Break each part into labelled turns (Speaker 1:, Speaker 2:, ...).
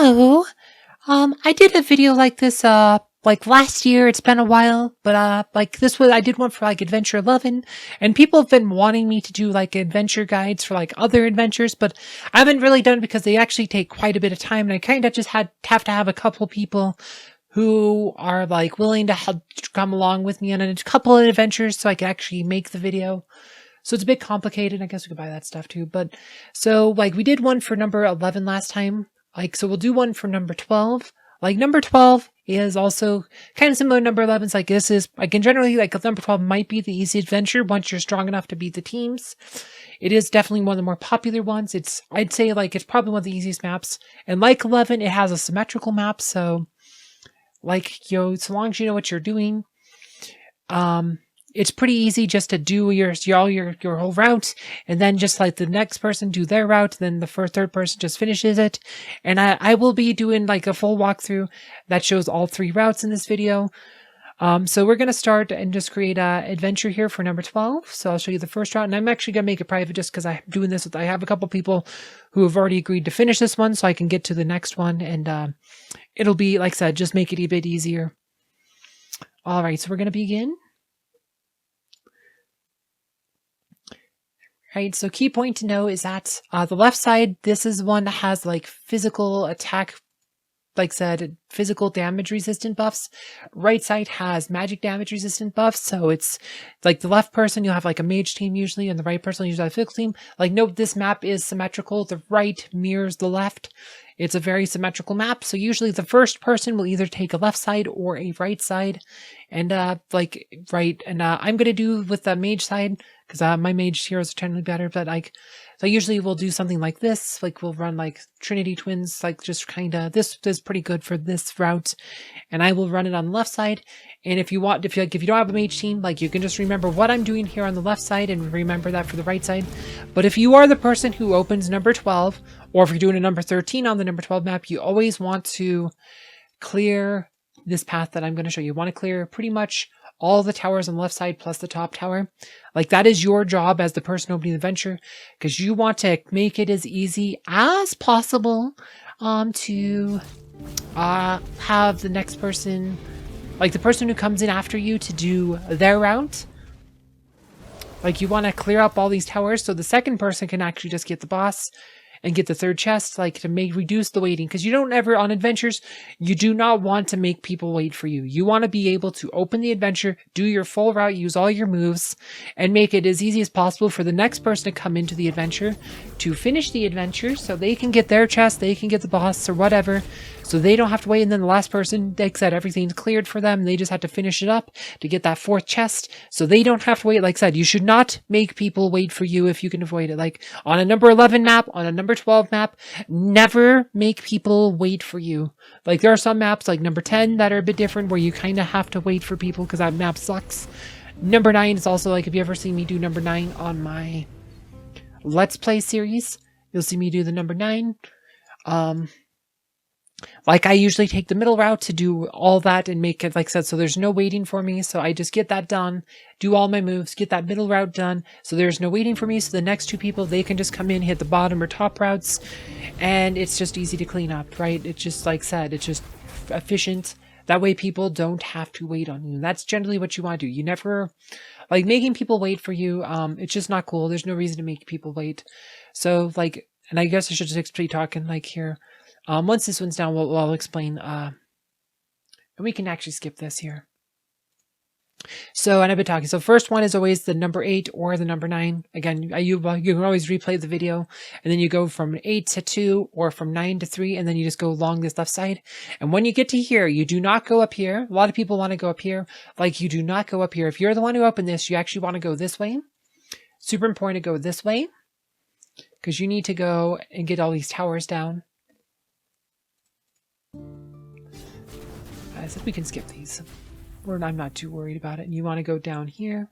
Speaker 1: Hello. I did a video like this, like last year. It's been a while, but, like this was, I did one for like Adventure 11, and people have been wanting me to do like adventure guides for like other adventures, but I haven't really done it because they actually take quite a bit of time, and I kind of just have to have a couple people who are like willing to help come along with me on a couple of adventures so I can actually make the video. So it's a bit complicated. I guess we could buy that stuff too. But so like we did one for number 11 last time. Like, so we'll do one for number 12. Like number 12 is also kind of similar to number 11. It's like this is, like in generally, like number 12 might be the easy adventure once you're strong enough to beat the teams. It is definitely one of the more popular ones. I'd say like it's probably one of the easiest maps. And like 11, it has a symmetrical map. So like, so long as you know what you're doing, it's pretty easy just to do your whole route, and then just like the next person do their route, then the third person just finishes it. And I will be doing like a full walkthrough that shows all three routes in this video. So we're gonna start and just create a adventure here for number 12. So I'll show you the first route, and I'm actually gonna make it private just because I'm doing this I have a couple people who have already agreed to finish this one, so I can get to the next one, and it'll be, like I said, just make it a bit easier. All right, so we're gonna begin. Right, so key point to know is that the left side, this is one that has like physical attack, like said, physical damage resistant buffs. Right side has magic damage resistant buffs. So it's like the left person, you'll have like a mage team usually, and the right person will usually have a physical team. Like, note this map is symmetrical. The right mirrors the left. It's a very symmetrical map. So usually the first person will either take a left side or a right side. And I'm going to do with the mage side, because my mage heroes are generally better, but like, so usually we'll do something like this, like we'll run like Trinity Twins, like just kind of, this is pretty good for this route, and I will run it on the left side. And if you don't have a mage team, like you can just remember what I'm doing here on the left side and remember that for the right side. But if you are the person who opens number 12, or if you're doing a number 13 on the number 12 map, you always want to clear this path that I'm going to show you. You want to clear pretty much all the towers on the left side plus the top tower. Like, that is your job as the person opening the adventure, because you want to make it as easy as possible to have the next person, like the person who comes in after you, to do their route. Like, you want to clear up all these towers so the second person can actually just get the boss and get the third chest, like to reduce the waiting. Because you don't ever, on adventures, you do not want to make people wait for you. You want to be able to open the adventure, do your full route, use all your moves, and make it as easy as possible for the next person to come into the adventure, to finish the adventure so they can get their chest, they can get the boss or whatever, so they don't have to wait. And then the last person, like said, everything's cleared for them. They just have to finish it up to get that fourth chest, so they don't have to wait. Like I said, you should not make people wait for you if you can avoid it. Like on a number 11 map, on a number 12 map, never make people wait for you. Like, there are some maps like number 10 that are a bit different, where you kind of have to wait for people because that map sucks. Number 9 is also, like, if you ever see me do number 9 on my Let's Play series, you'll see me do the number 9. Like, I usually take the middle route to do all that and make it, like I said, so there's no waiting for me. So I just get that done, do all my moves, get that middle route done, so there's no waiting for me. So the next two people, they can just come in, hit the bottom or top routes, and it's just easy to clean up, right? It's just, like I said, it's just efficient. That way people don't have to wait on you. That's generally what you want to do. You never, like, making people wait for you, it's just not cool. There's no reason to make people wait. So, like, and I guess I should just be talking, like, here. Once this one's down, I'll explain, and we can actually skip this here. So, and I've been talking. So first one is always the number 8 or the number 9. Again, you can always replay the video, and then you go from 8 to 2 or from 9 to 3, and then you just go along this left side. And when you get to here, you do not go up here. A lot of people want to go up here. Like, you do not go up here. If you're the one who opened this, you actually want to go this way. Super important to go this way, because you need to go and get all these towers down. I think we can skip these. I'm not too worried about it. And you want to go down here.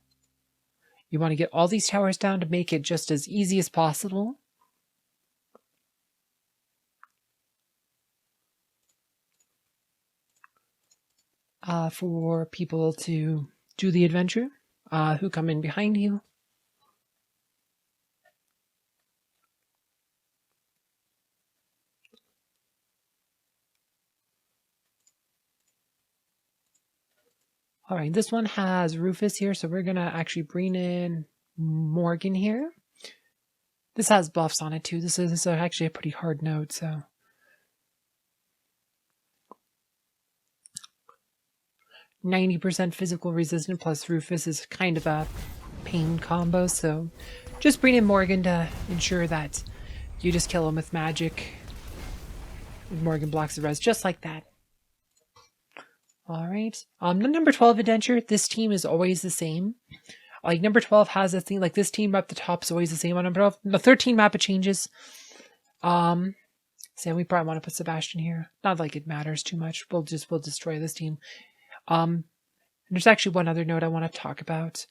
Speaker 1: You want to get all these towers down to make it just as easy as possible. For people to do the adventure, who come in behind you. All right, this one has Rufus here, so we're going to actually bring in Morgan here. This has buffs on it too. This is actually a pretty hard node, so. 90% physical resistant plus Rufus is kind of a pain combo, so just bring in Morgan to ensure that you just kill him with magic. Morgan blocks the res just like that. All right. The number 12 adventure, this team is always the same. Like number 12 has a thing like this team up the top is always the same on number 12. The 13 map it changes. So we probably want to put Sebastian here. Not like it matters too much. We'll destroy this team. There's actually one other note I want to talk about.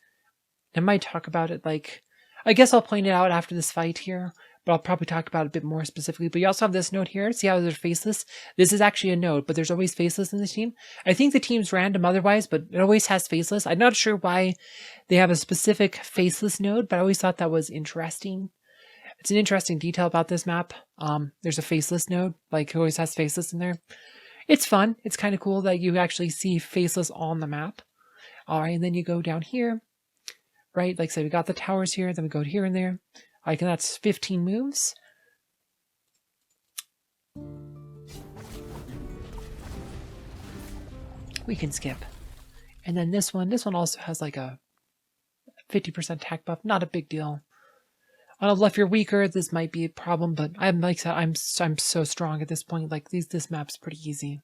Speaker 1: I might talk about it like, I guess I'll point it out after this fight here, but I'll probably talk about it a bit more specifically. But you also have this note here. See how they're faceless? This is actually a node, but there's always faceless in this team. I think the team's random otherwise, but it always has faceless. I'm not sure why they have a specific faceless node, but I always thought that was interesting. It's an interesting detail about this map. There's a faceless node, like it always has faceless in there. It's fun. It's kind of cool that you actually see faceless on the map. All right, and then you go down here, right? Like I said, we got the towers here, then we go to here and there. Like, and that's 15 moves. We can skip. And then this one also has like a 50% attack buff. Not a big deal. I don't know if you're weaker, this might be a problem, but I'm like I said, I'm so strong at this point. Like this map's pretty easy.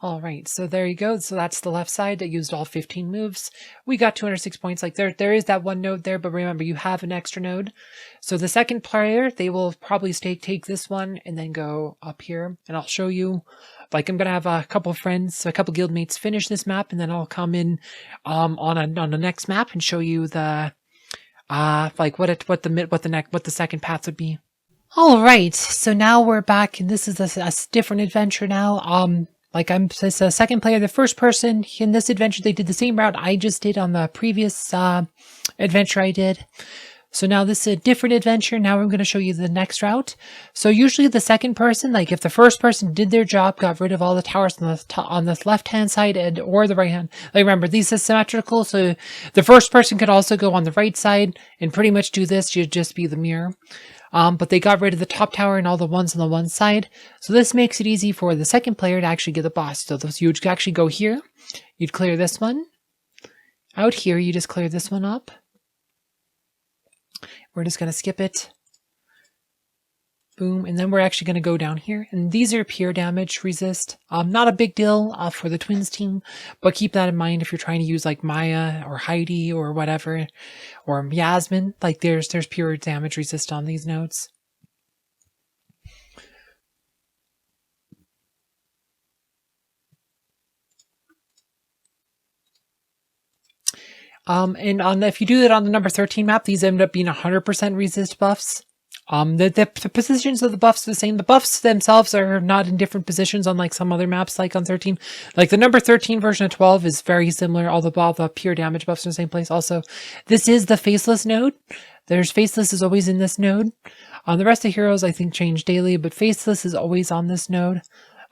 Speaker 1: All right, so there you go. So that's the left side that used all 15 moves. We got 206 points. Like there is that one node there, but remember you have an extra node. So the second player, they will probably take this one and then go up here, and I'll show you. Like I'm gonna have a couple friends, a couple guildmates finish this map, and then I'll come in on the next map and show you the like what the second path would be. All right, so now we're back, and this is a different adventure now. Like it's a second player, the first person in this adventure, they did the same route I just did on the previous adventure I did. So now this is a different adventure. Now I'm going to show you the next route. So usually the second person, like if the first person did their job, got rid of all the towers on the left-hand side or the right-hand. Like remember, these are symmetrical, so the first person could also go on the right side and pretty much do this. You'd just be the mirror. But they got rid of the top tower and all the ones on the one side. So this makes it easy for the second player to actually get the boss. So you'd actually go here. You'd clear this one. Out here, you just clear this one up. We're just going to skip it. Boom. And then we're actually going to go down here. And these are pure damage resist. Not a big deal for the twins team, but keep that in mind if you're trying to use like Maya or Heidi or whatever, or Yasmin. Like there's pure damage resist on these nodes. And if you do it on the number 13 map, these end up being 100% resist buffs. The positions of the buffs are the same. The buffs themselves are not in different positions unlike some other maps like on 13. Like the number 13 version of 12 is very similar. All the pure damage buffs are in the same place. Also, this is the faceless node. There's faceless is always in this node. The rest of heroes I think change daily, but faceless is always on this node.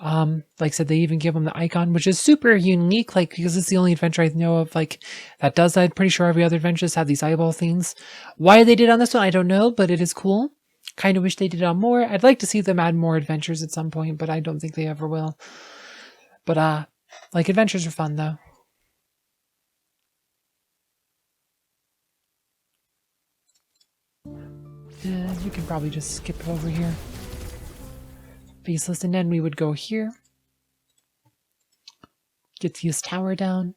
Speaker 1: Like I said, they even give them the icon, which is super unique, like, because it's the only adventure I know of, like, that does that. I'm pretty sure every other adventure has these eyeball things. Why they did on this one, I don't know, but it is cool. Kind of wish they did on more. I'd like to see them add more adventures at some point, but I don't think they ever will. But, like, adventures are fun, though. You can probably just skip over here. Faceless, and then we would go here. Get this tower down.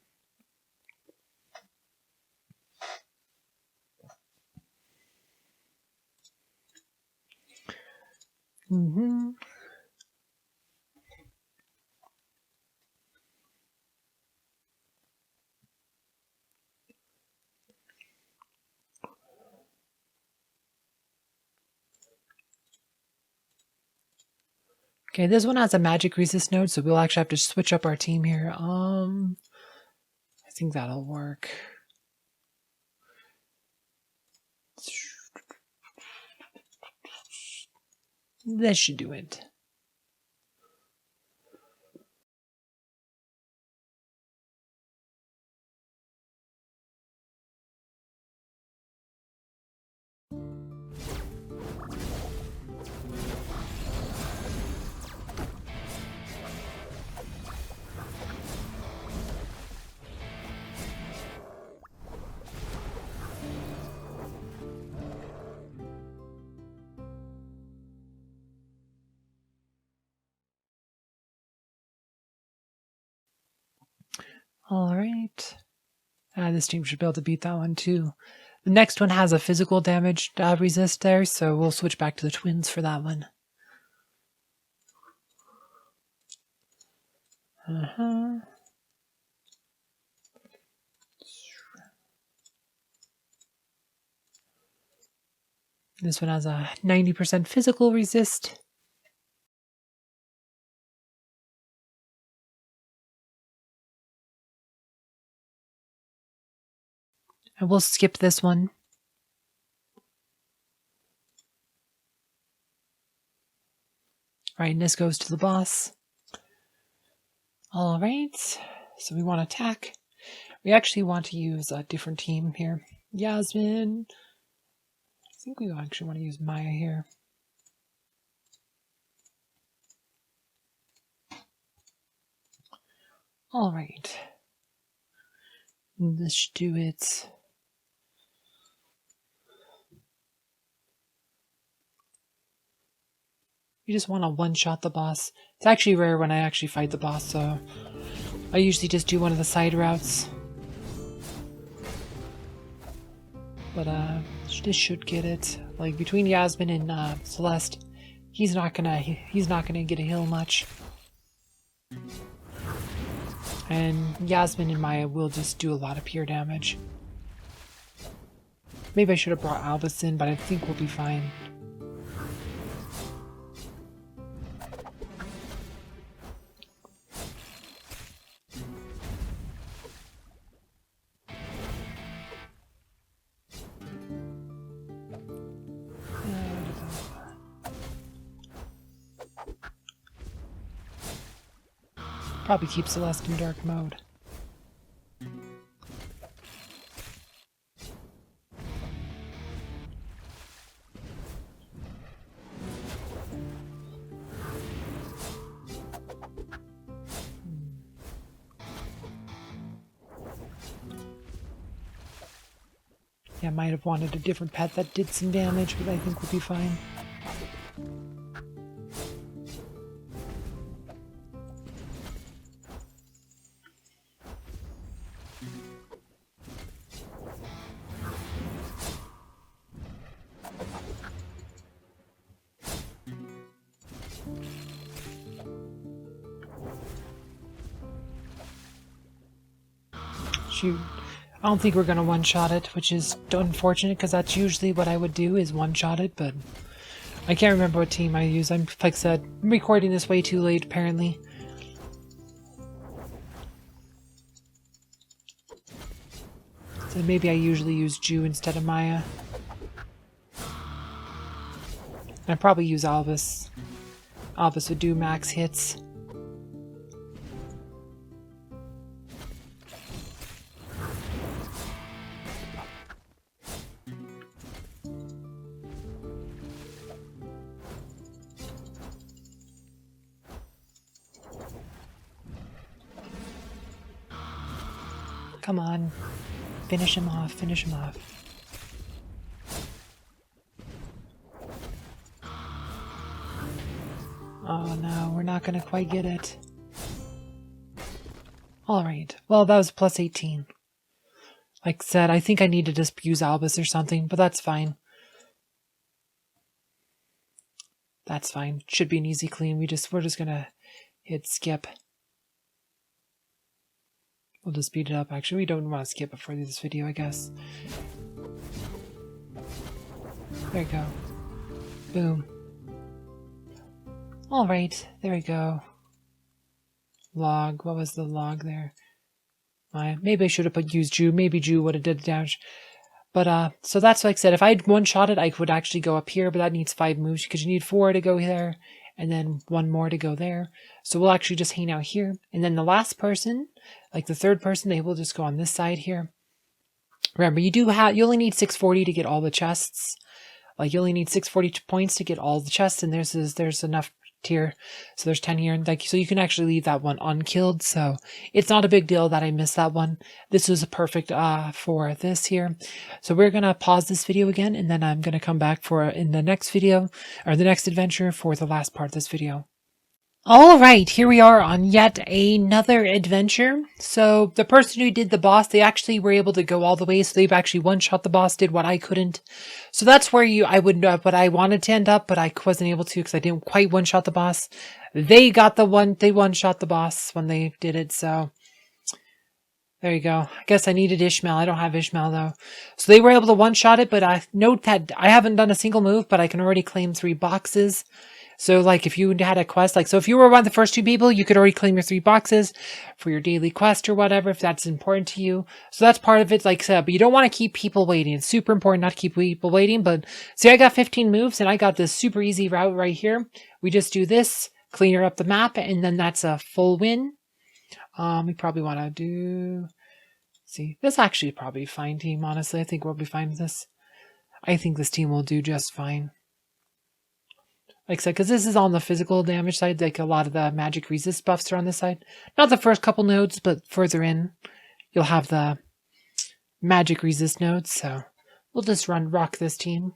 Speaker 1: Okay, this one has a magic resist node, so we'll actually have to switch up our team here. I think that'll work. This should do it. All right. This team should be able to beat that one too. The next one has a physical damage resist there, so we'll switch back to the twins for that one. This one has a 90% physical resist. And we'll skip this one. Right, and this goes to the boss. All right, so we want to attack. We actually want to use a different team here. Yasmin. I think we actually want to use Maya here. All right. This should do it. You just want to one-shot the boss. It's actually rare when I actually fight the boss, so I usually just do one of the side routes. But this should get it. Like between Yasmin and Celeste, he's not gonna get a heal much. And Yasmin and Maya will just do a lot of pure damage. Maybe I should have brought Albus in, but I think we'll be fine. Probably keep Celeste in dark mode. Yeah, I might have wanted a different pet that did some damage, but I think we'll be fine. Shoot. I don't think we're going to one-shot it, which is unfortunate because that's usually what I would do is one-shot it, but I can't remember what team I use. I'm, like I said, I'm recording this way too late, apparently. So maybe I usually use Ju instead of Maya. I probably use Albus. Albus would do max hits. Come on. Finish him off, finish him off. Oh no, we're not gonna quite get it. Alright, well that was plus 18. Like I said, I think I need to just use Albus or something, but that's fine. That's fine. Should be an easy clean. We're just gonna hit skip. We'll just speed it up. Actually, we don't want to skip it for this video, I guess. There you go. Boom. Alright, there we go. Log. What was the log there? Maybe I should have used Ju. Maybe Ju would have did the damage. But, so that's like I said, if I'd one-shot it, I could actually go up here, but that needs 5 moves, because you need 4 to go there, and then 1 more to go there. So we'll actually just hang out here. And then the last person, like the third person, they will just go on this side here. Remember, you only need 640 to get all the chests. Like, you only need 640 points to get all the chests, and there's enough here. So there's 10 here, and so you can actually leave that one unkilled. So it's not a big deal that I missed that one. This was perfect for this here. So we're gonna pause this video again, and then I'm gonna come back in the next video or the next adventure for the last part of this video. All right, here we are on yet another adventure. So the person who did the boss, they actually were able to go all the way. So they've actually one-shot the boss, did what I couldn't. So that's where I would what I wanted to end up, but I wasn't able to because I didn't quite one-shot the boss. They one-shot the boss when they did it. So there you go. I guess I needed Ishmael. I don't have Ishmael though. So they were able to one-shot it, but I note that I haven't done a single move, but I can already claim 3 boxes. So like if you had a quest, like so if you were one of the first 2 people, you could already claim your 3 boxes for your daily quest or whatever, if that's important to you. So that's part of it, like I said, but you don't want to keep people waiting. It's super important not to keep people waiting. But see, I got 15 moves and I got this super easy route right here. We just do this, clear up the map, and then that's a full win. We probably want to do, see, this actually probably fine team, honestly. I think we'll be fine with this. I think this team will do just fine. Like I said, because this is on the physical damage side, like a lot of the magic resist buffs are on this side. Not the first couple nodes, but further in, you'll have the magic resist nodes, so we'll just rock this team.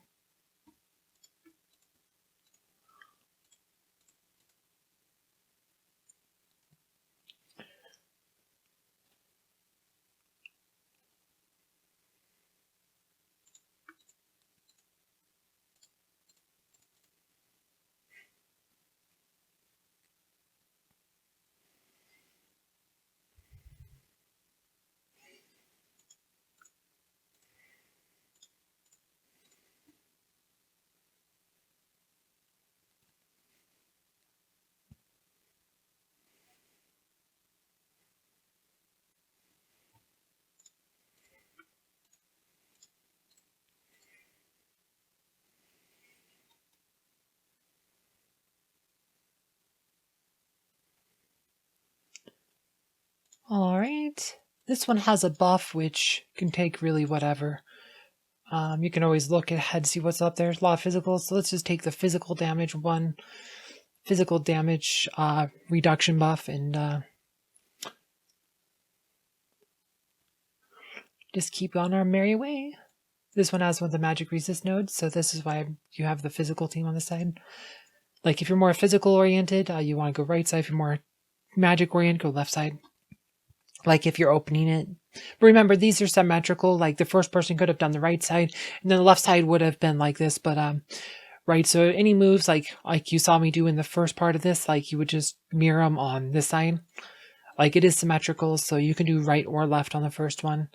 Speaker 1: All right. This one has a buff which can take really whatever. You can always look ahead, see what's up there. There's a lot of physicals, so let's just take the physical damage one, physical damage reduction buff, and just keep on our merry way. This one has one of the magic resist nodes, so this is why you have the physical team on the side. Like if you're more physical oriented, you want to go right side. If you're more magic oriented, go left side. Like if you're opening it. But remember, these are symmetrical. Like the first person could have done the right side, and then the left side would have been like this. But right. So any moves like you saw me do in the first part of this, like you would just mirror them on this side. Like it is symmetrical, so you can do right or left on the first one.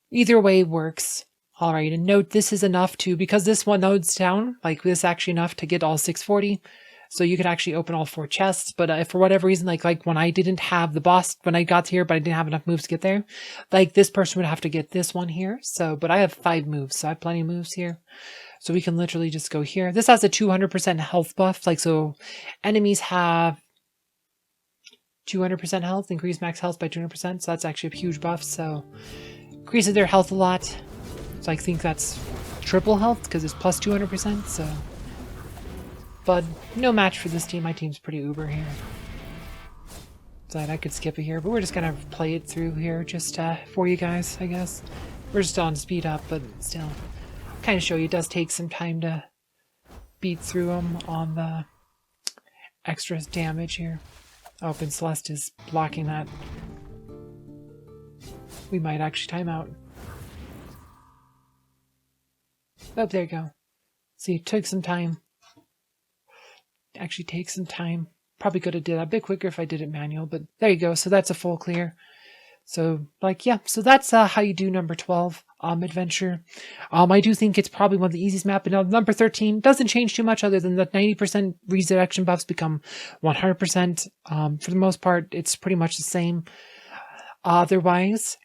Speaker 1: Either way works. All right, and note this is enough to, because this one node's down, like this is actually enough to get all 640. So you could actually open all 4 chests, but if for whatever reason, like when I didn't have the boss, when I got here, but I didn't have enough moves to get there, like this person would have to get this one here. So, but I have 5 moves, so I have plenty of moves here. So we can literally just go here. This has a 200% health buff, like so enemies have 200% health, increase max health by 200%, so that's actually a huge buff, so increases their health a lot. So I think that's triple health because it's plus 200%, so. But no match for this team. My team's pretty uber here. So I could skip it here, but we're just gonna play it through here just for you guys, I guess. We're just on speed up, but still. Kind of show you it does take some time to beat through them on the extra damage here. Oh, and Celeste is blocking that. We might actually time out. Oh, there you go. See, it took some time. Actually take some time. Probably could have did that a bit quicker if I did it manual, but there you go. So that's a full clear. So like, yeah, so that's how you do number 12 adventure. I do think it's probably one of the easiest map. And now number 13 doesn't change too much other than the 90% resurrection buffs become 100%. For the most part, it's pretty much the same. Otherwise,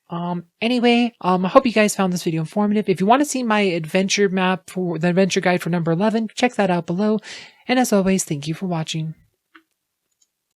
Speaker 1: anyway, I hope you guys found this video informative. If you want to see my adventure map for the adventure guide for number 11, check that out below. And as always, thank you for watching.